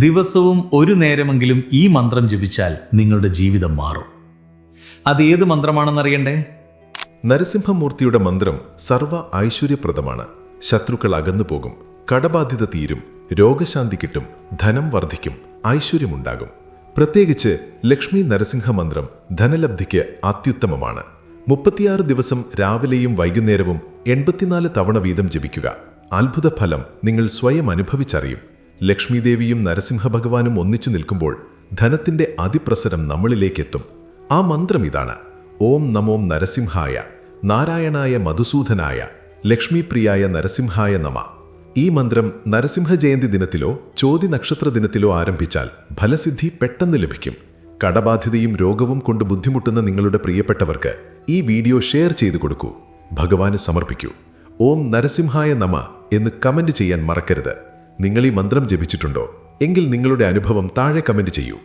ദിവസവും ഒരു നേരമെങ്കിലും ഈ മന്ത്രം ജപിച്ചാൽ നിങ്ങളുടെ ജീവിതം മാറും. അത് ഏത് മന്ത്രമാണെന്നറിയണ്ടേ? നരസിംഹമൂർത്തിയുടെ മന്ത്രം സർവ്വ ഐശ്വര്യപ്രദമാണ്. ശത്രുക്കൾ അകന്നു പോകും, കടബാധ്യത തീരും, രോഗശാന്തി കിട്ടും, ധനം വർദ്ധിക്കും, ഐശ്വര്യമുണ്ടാകും. പ്രത്യേകിച്ച് ലക്ഷ്മി നരസിംഹ മന്ത്രം ധനലബ്ധിക്ക് അത്യുത്തമമാണ്. 36 ദിവസം രാവിലെയും വൈകുന്നേരവും 84 തവണ വീതം ജപിക്കുക. അത്ഭുത ഫലം നിങ്ങൾ സ്വയം അനുഭവിച്ചറിയും. ലക്ഷ്മീദേവിയും നരസിംഹ ഭഗവാനും ഒന്നിച്ചു നിൽക്കുമ്പോൾ ധനത്തിന്റെ അതിപ്രസരം നമ്മളിലേക്കെത്തും. ആ മന്ത്രം ഇതാണ്: ഓം നമോ നരസിംഹായ, നാരായണായ മധുസൂദനായ, ലക്ഷ്മീപ്രിയായ നരസിംഹായ നമ. ഈ മന്ത്രം നരസിംഹ ജയന്തി ദിനത്തിലോ ചോതി നക്ഷത്ര ദിനത്തിലോ ആരംഭിച്ചാൽ ഫലസിദ്ധി പെട്ടെന്ന് ലഭിക്കും. കടബാധ്യതയും രോഗവും കൊണ്ട് ബുദ്ധിമുട്ടുന്ന നിങ്ങളുടെ പ്രിയപ്പെട്ടവർക്ക് ഈ വീഡിയോ ഷെയർ ചെയ്തു കൊടുക്കൂ. ഭഗവാന് സമർപ്പിക്കൂ. ഓം നരസിംഹായ നമ എന്ന് കമന്റ് ചെയ്യാൻ മറക്കരുത്. നിങ്ങൾ ഈ മന്ത്രം ജപിച്ചിട്ടുണ്ടോ എങ്കിൽ നിങ്ങളുടെ അനുഭവം താഴെ കമന്റ് ചെയ്യൂ.